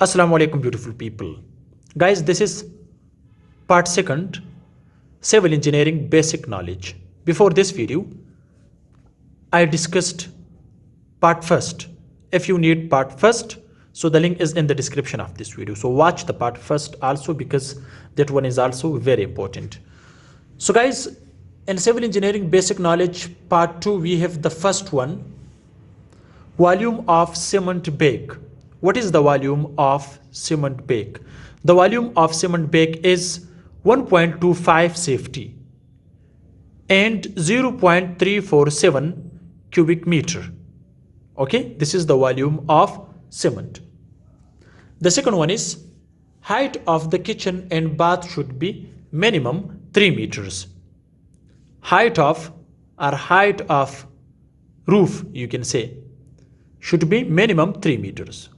Assalamu alaikum, beautiful people. Guys, this is part second, civil engineering basic knowledge. Before this video, I discussed part first. If you need part first, so the link is in the description of this video. So watch the part first also, because that one is also very important. So guys, in civil engineering basic knowledge part 2, we have the first one, volume of cement bag. What is the volume of cement bag? The volume of cement bag is 1.25 safety and 0.347 cubic meter. Okay, this is the volume of cement. The second one is height of the kitchen and bath should be minimum 3 meters. Height of roof, you can say, should be minimum 3 meters.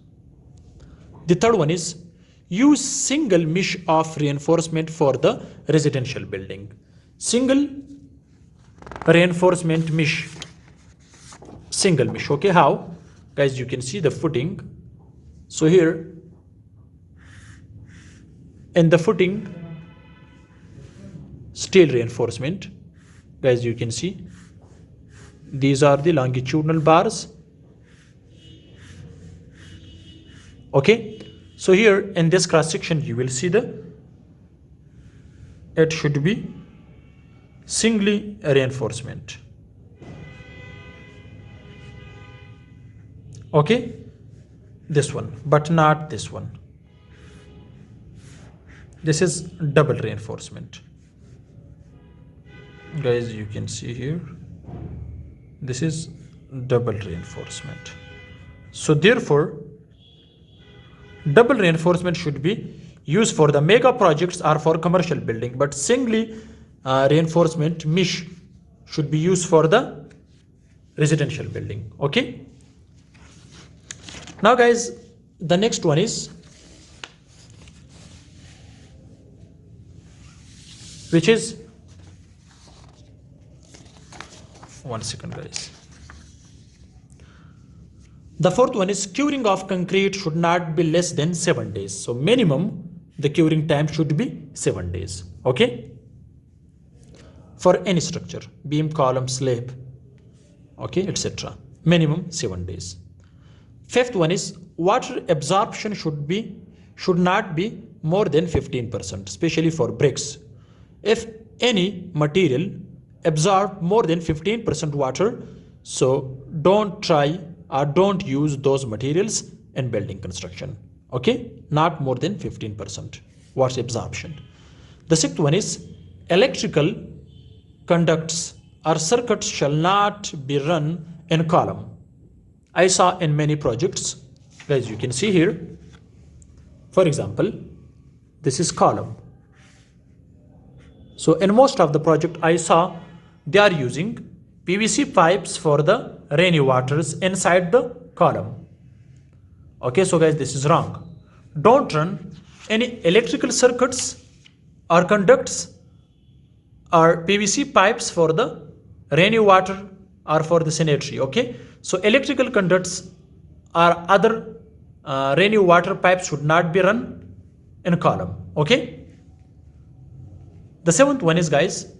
The third one is use single mesh of reinforcement for the residential building. Single reinforcement mesh. Single mesh. Okay, how? Guys, you can see the footing. So here, in the footing, steel reinforcement. Guys, you can see these are the longitudinal bars. Okay, so here in this cross section you will see it should be singly reinforcement. Okay, this one, but not this one. This is double reinforcement. Guys, you can see here, this is double reinforcement. So therefore, double reinforcement should be used for the mega projects or for commercial building, but singly reinforcement mesh should be used for the residential building. Okay, now guys, the next one is, which is, one second guys. The fourth one is curing of concrete should not be less than 7 days. So minimum the curing time should be 7 days. Okay, for any structure, beam, column, slab, okay, etc. Minimum 7 days. Fifth one is water absorption should not be more than 15%, especially for bricks. If any material absorb more than 15% water, so don't try or don't use those materials in building construction. Okay, not more than 15% water absorption. The sixth one is electrical conducts or circuits shall not be run in column. I saw in many projects, as you can see here, for example, this is column. So in most of the project I saw, they are using PVC pipes for the rainy waters inside the column. Okay, so guys, this is wrong. Don't run any electrical circuits or conducts or PVC pipes for the rainy water or for the sanitary. Okay, so electrical conducts or other rainy water pipes should not be run in column. Okay, the seventh one is, guys,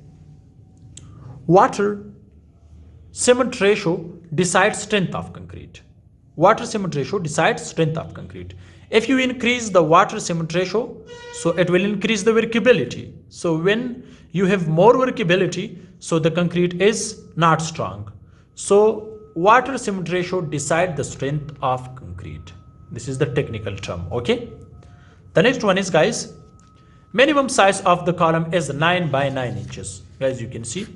water cement ratio decides strength of concrete. Water cement ratio decides strength of concrete. If you increase the water cement ratio, so it will increase the workability. So when you have more workability, so the concrete is not strong. So water cement ratio decide the strength of concrete. This is the technical term. Okay, the next one is, guys, minimum size of the column is 9 by 9 inches. Guys, you can see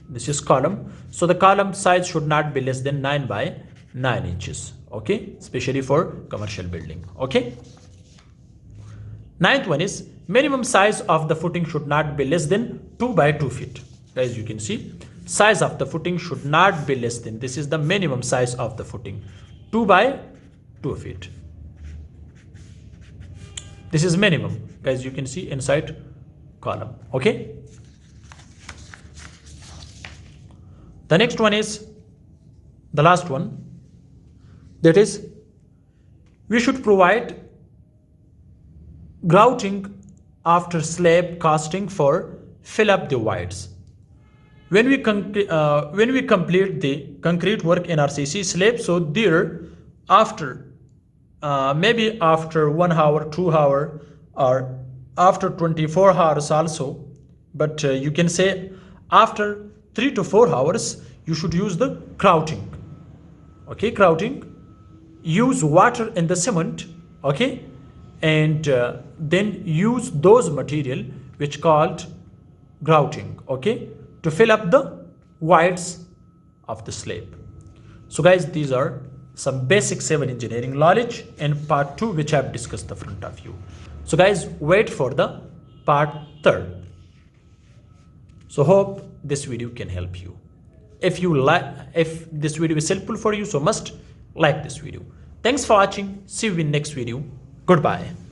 this is column. So the column size should not be less than 9 by 9 inches. Okay, especially for commercial building. Okay, ninth one is minimum size of the footing should not be less than 2 by 2 feet. Guys, you can see size of the footing should not be less than, this is the minimum size of the footing, 2 by 2 feet. This is minimum. Guys, you can see inside column. Okay, the next one is the last one, that is We should provide grouting after slab casting for fill up the voids. When we complete the concrete work in RCC slab, so there after maybe after 1 hour, 2 hour, or after 24 hours also, but you can say after 3 to 4 hours, you should use the grouting. Okay, grouting. Use water in the cement. Okay, and then use those material which called grouting. Okay, to fill up the voids of the slab. So guys, these are some basic civil engineering knowledge in part 2 which I have discussed the front of you. So guys, wait for the part 3rd. So hope this video can help you. If this video is helpful for you, so must like this video. Thanks for watching. See you in next video. Goodbye.